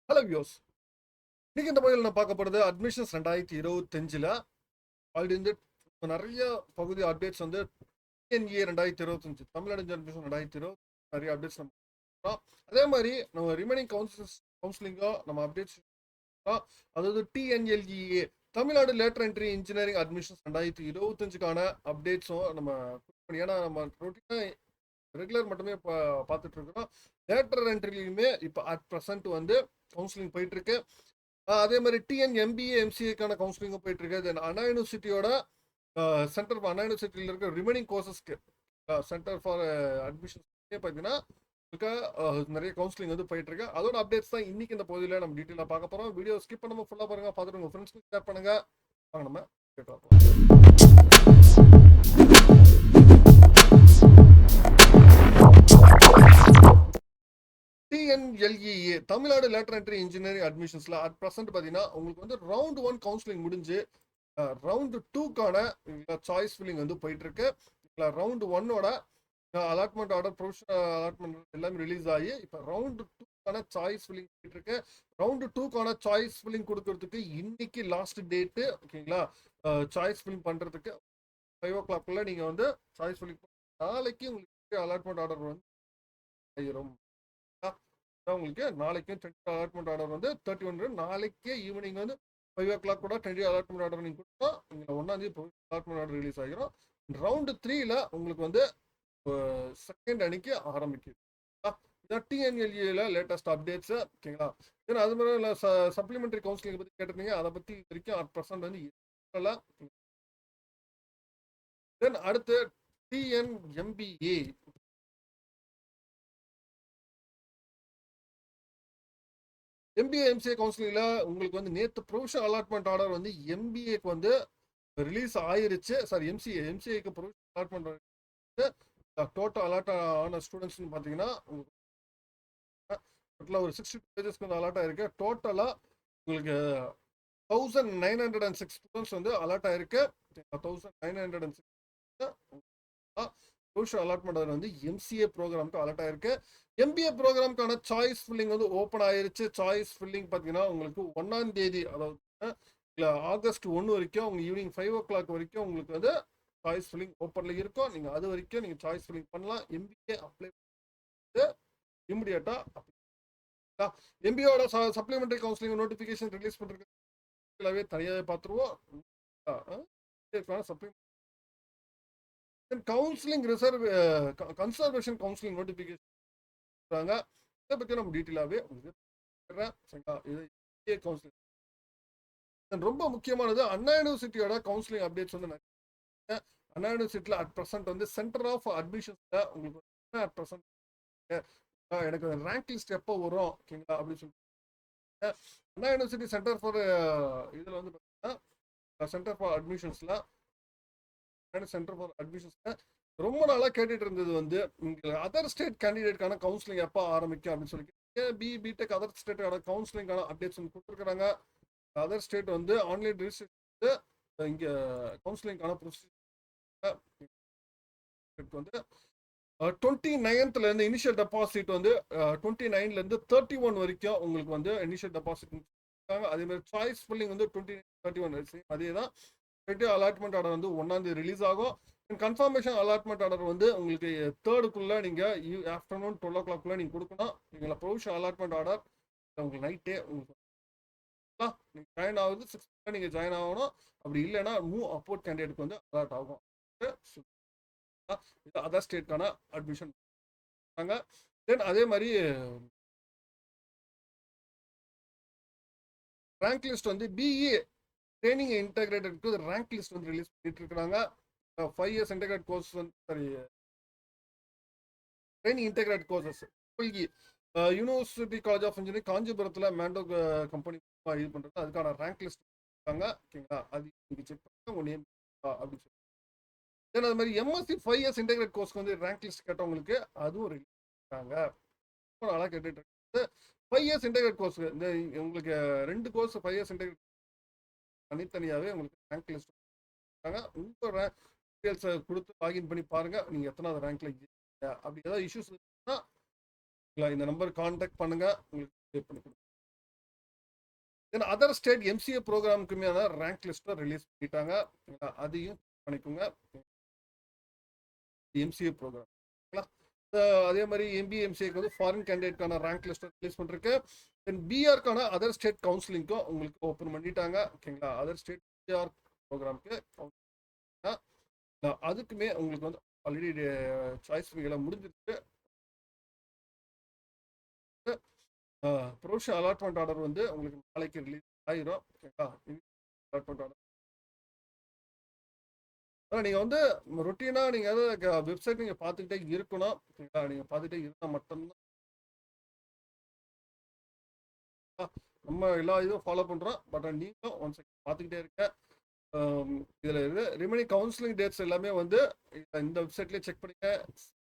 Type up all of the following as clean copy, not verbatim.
Hello views. இன்னைக்கு இந்த பகுதியில் நான் பார்க்க போகிறது அட்மிஷன்ஸ் 2025 ஆல்ரெடி வந்து நிறைய பகுதி அப்டேட்ஸ் வந்து டிஎன்ஏ 2025 தமிழ்நாடு அட்மிஷன் 2020 நிறைய அப்டேட்ஸ் நம்ம பார்க்கலாம். அதே மாதிரி நம்ம ரிமைனிங் கவுன்சிலிங்கோ நம்ம அப்டேட்ஸ், அதாவது TNLEA Tamil Nadu lateral entry engineering admissions 2025க்கான அப்டேட்ஸும் நம்ம ஏன்னா நம்ம ரொட்டீனாக ரெகுலர் மட்டுமே பார்த்துட்டு இருக்கிறோம். லேட்டர் என்ட்ரிலையுமே இப்போ அட் ப்ரெசென்ட் வந்து கவுன்சிலிங் போயிட்டு இருக்கு. அதே மாதிரி டிஎன் எம்பிஏ எம்சிஏக்கான கவுன்சிலிங்கும் போயிட்டு இருக்கு. தென் அண்ணா யூனிவர்சிட்டியோட சென்டர் ஃபார் அண்ணா யூனிவர்சிட்டியில் இருக்கிற ரிமைனிங் கோர்சஸ்க்கு சென்டர் ஃபார் அட்மிஷன்ஸ் பார்த்தீங்கன்னா நிறைய கவுன்சிலிங் வந்து போயிட்டு இருக்கு. அதோட அப்டேட்ஸ் தான் இன்னைக்கு இந்த பகுதியில் நம்ம டீட்டெயிலாக பார்க்க போறோம். வீடியோ ஸ்கிப் பண்ணாம ஃபுல்லாக பாருங்க, பார்த்துட்டு உங்க ஃப்ரெண்ட்ஸ்க்கு ஷேர் பண்ணுங்க. வாங்க நம்ம TNLEA Tamil Nadu lateral entry engineering அட்மிஷன்ஸ்ல அட் ப்ரெசென்ட் பார்த்தீங்கன்னா உங்களுக்கு வந்து ரவுண்ட் 1 கவுன்சிலிங் முடிஞ்சு ரவுண்ட் 2க்கான சாய்ஸ் ஃபில்லிங் வந்து போயிட்டு இருக்கு. ரவுண்ட் 1ஓட அலாட்மெண்ட் ஆர்டர், ப்ரொவிஷனல் அலாட்மெண்ட் எல்லாமே ரிலீஸ் ஆகி இப்போ ரவுண்ட் 2க்கான சாய்ஸ் ஃபில்லிங் போயிட்டு இருக்கு. ரவுண்ட் 2க்கான சாய்ஸ் ஃபில்லிங் கொடுக்கறதுக்கு இன்னைக்கு லாஸ்ட் டேட்டு. ஓகேங்களா? சாய்ஸ் ஃபில்லிங் பண்றதுக்கு 5 o'clock நீங்க வந்து சாய்ஸ் ஃபில்லிங் நாளைக்கு உங்களுக்கு அலாட்மெண்ட் ஆர்டர் வந்து ஆயிரும். உங்களுக்கு நாளைக்கும் டென்ட் அலாட்மெண்ட் ஆர்டர் வந்து 31 நாளைக்கே ஈவினிங் வந்து 5 o'clock கூட டென்ட் அலாட்மெண்ட் ஆர்டர் நீங்கள் கொடுத்தா நீங்கள் 1ஆம் தேதி அலாட்மெண்ட் ஆர்டர் ரிலீஸ் ஆகிரும். ரவுண்டு 3ல உங்களுக்கு வந்து செகண்ட் அன்னைக்கு ஆரம்பிக்குது. இதான் டிஎன்எல்ஏல லேட்டஸ்ட் அப்டேட்ஸ். ஓகேங்களா? ஏன்னா அது மாதிரி இல்லை, சப்ளிமெண்டரி கவுன்சிலிங் பற்றி கேட்டிருந்தீங்க. அதை பற்றி வரைக்கும் அட் ப்ரெசென்ட் வந்து தென் அடுத்து டிஎன்எம்பிஏ எம்பிஏ எம்சிஏ கவுன்சிலிங்ல உங்களுக்கு வந்து நேற்று ப்ரொவிஷனல் அலாட்மெண்ட் ஆர்டர் வந்து எம்பிஏக்கு வந்து ரிலீஸ் ஆயிருச்சு. சாரி, எம்சிஏக்கு ப்ரொவிஷனல் அலாட்மெண்ட் டோட்டல் அலாட் ஆன ஸ்டூடெண்ட்ஸ்னு பார்த்தீங்கன்னா டோட்டலாக ஒரு 62 பேஜஸ்க்கு வந்து அலாட் ஆயிருக்கு. டோட்டலாக உங்களுக்கு 1906 ஸ்டூடெண்ட்ஸ் வந்து அலாட் ஆயிருக்கு. 1906 ப்ரொவிஷனல் அலாட்மெண்ட் ஆர்டர் வந்து எம்சிஏ ப்ரோக்ராமுக்கு அலாட் ஆயிருக்கு. எம்பிஏ ப்ரோக்ராமுக்கான சாய்ஸ் ஃபில்லிங் வந்து ஓப்பன் ஆயிருச்சு. சாய்ஸ் ஃபில்லிங் பார்த்தீங்கன்னா உங்களுக்கு 1ஆம் தேதி, அதாவது ஆகஸ்ட் 1 வரைக்கும் உங்க ஈவினிங் 5 o'clock வரைக்கும் உங்களுக்கு வந்து சாய்ஸ் ஃபில்லிங் ஓப்பன்ல இருக்கும். நீங்க அது வரைக்கும் நீங்க சாய்ஸ் ஃபில்லிங் பண்ணலாம். எம்பிஏ அப்ளை இமிடியேட்டா எம்பிஏட சப்ளிமெண்டரி கவுன்சிலிங் நோட்டிபிகேஷன் ரிலீஸ் பண்றதுக்கு தனியாகவே பார்த்துருவோம். Counselling reserve conservation counselling notification இதை பத்தி நம்ம டீட்டெயிலாவே ரொம்ப முக்கியமானது அண்ணா யூனிவர்சிட்டியோட கவுன்சிலிங் அப்டேட்ஸ் வந்து அண்ணா யூனிவர்சிட்டியில் அட் ப்ரெசென்ட் வந்து சென்டர் ஆஃப் அட்மிஷன்ஸ்ல உங்களுக்கு அட் ப்ரெசென்ட் எனக்கு ரேங்க் லிஸ்ட் எப்போ வரும், ஓகேங்களா, அப்படின்னு சொல்லிட்டு அண்ணா யூனிவர்சிட்டி சென்டர் ஃபார் இதுல வந்து பார்த்தீங்கன்னா சென்டர் ஃபார் அட்மிஷன்ஸ்ல ரொம்ப நாளா கேட்டுட்டு இருந்தது வந்து அதர் ஸ்டேட் கேண்டிடேட்கான கவுன்சிலிங் எப்போ ஆரம்பிக்கும் அப்படின்னு சொல்லி பிடெக் அதர் ஸ்டேட்டோட கவுன்சிலிங்கான அப்டேட்ஸ் கொடுத்துருக்காங்க. அதர் ஸ்டேட் வந்து ஆன்லைன் ரிஜிஸ்ட்ரேஷன் இங்க கவுன்சிலிங்கான ப்ரொசீஜர் வந்து 29th இருந்து இனிஷியல் டெபாசிட் வந்து 29 இருந்து 31 வரைக்கும் உங்களுக்கு வந்து இனிஷியல் டெபாசிட். அதே மாதிரி சாய்ஸ் ஃபில்லிங் வந்து 31 அதே தான். அலாட்மெண்ட் ஆர்டர் வந்து 1ஆம் தேதி ரிலீஸ் ஆகும். கன்ஃபர்மேஷன் அலாட்மெண்ட் ஆர்டர் வந்து உங்களுக்கு 3rd நீங்க ஆஃப்டர்நூன் 12 o'clock நீங்க கொடுக்கணும். நீங்க ப்ரொவிஷனல் அலாட்மெண்ட் ஆர்டர் உங்களுக்கு நைட்டே உங்களுக்கு நீங்க ஜாயின் ஆகுது 6 நீங்க ஜாயின் ஆகணும். அப்படி இல்லைன்னா மூவ் அப்போர்ட் கேண்டிடேட்க்கு வந்து அலாட் ஆகும். இது அதர் ஸ்டேட்கான அட்மிஷன். தென் அதே மாதிரி ரேங்க் லிஸ்ட் வந்து பிஇ ட்ரைனிங் இன்டகிரேட்டருக்கு ரேங்க் லிஸ்ட் வந்து ரிலீஸ் பண்ணிட்டு இருக்காங்க. 5 years இன்டகிரேட் கோர்ஸ் வந்து sorry training integrate courses university college of engineering காஞ்சிபுரத்தில் மேண்டோ கம்பெனி இது பண்றது அதுக்கான ரேங்க் லிஸ்ட் இருக்காங்க. ஓகேங்களா? அது நீங்க செக் பண்ணி உங்க நேம் அப்படின்னு சொல்லி தென் அது மாதிரி எம்எஸ்சி 5 years இன்டகிரேட் கோர்ஸ்க்கு வந்து ரேங்க் லிஸ்ட் கேட்டவங்களுக்கு அதுவும் ரிலீஸ் பண்ணிருக்காங்க. ரொம்ப நாளாக கேட்டுட்டு இருக்கு. 5 years இன்டகிரேட் கோர்ஸ் இந்த உங்களுக்கு 2 கோர்ஸ் 5 years இன்டகிரேட் தனித்தனியாவே உங்களுக்கு ரேங்க் லிஸ்ட் உங்க டீடைல்ஸை கொடுத்து லாகின் பண்ணி பாருங்க நீங்க எத்தனாவது ரேங்க்ல அப்படி ஏதாவது இஷ்யூஸ் இருக்குன்னா இந்த நம்பர் கான்டாக்ட் பண்ணுங்க, உங்களுக்கு பண்ணி கொடுங்க. Then other state MCA ப்ரோக்ராமுக்குமே rank லிஸ்ட்டை ரிலீஸ் பண்ணிட்டாங்க. அதையும் பண்ணிக்கோங்க. எம்சிஏ ப்ரோக்ராம் அதே மாதிரி எம்பிஏ எம்சிஏக்கு வந்து ஃபாரின் கேண்டிடேட்கான ரேங்க் லிஸ்ட்டை ரிலீஸ் பண்ணிருக்கு. தென் பிஆர்க்கான அதர் ஸ்டேட் கவுன்சிலிங்க்கும் உங்களுக்கு ஓப்பன் பண்ணிட்டாங்க. ஓகேங்களா, அதர் ஸ்டேட் பிஆர் ப்ரோக்ராம்க்கு அதுக்குமே உங்களுக்கு வந்து ஆல்ரெடி சாய்ஸ் எல்லாம் முடிஞ்சிருக்கு. ப்ரொவிஷனல் அலாட்மெண்ட் ஆர்டர் வந்து உங்களுக்கு நாளைக்கு ரிலீஸ் ஆயிரும். ஓகேங்களா, அலாட்மெண்ட் ஆர்டர் நீங்கள் வந்து ரொட்டீனாக நீங்கள் ஏதாவது வெப்சைட் நீங்கள் பார்த்துக்கிட்டே இருக்கணும். ஓகேங்களா, நீங்கள் பார்த்துக்கிட்டே இருந்தால் மட்டும்தான் நம்ம எல்லா இதுவும் ஃபாலோ பண்ணுறோம். பட் நீங்களும் ஒன் செகண்ட் பார்த்துக்கிட்டே இருக்க. இதில் இருந்து ரிமைனிங் கவுன்சிலிங் டேட்ஸ் எல்லாமே வந்து இந்த வெப்சைட்லேயே செக் பண்ணிக்க.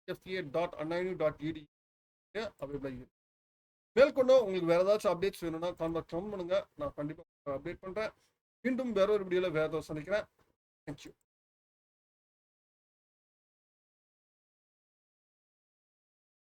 cfa.annu.edu அவைலபிளாக இருக்கு. மேற்கொண்டு உங்களுக்கு வேறு ஏதாச்சும் அப்டேட்ஸ் வேணும்னா கான்டாக்ட் பண்ணுங்க. நான் கண்டிப்பாக அப்டேட் பண்ணுறேன். மீண்டும் வேற ஒரு வீடியோவில் வேறு ஏதாவது சந்திக்கிறேன். தேங்க்யூ.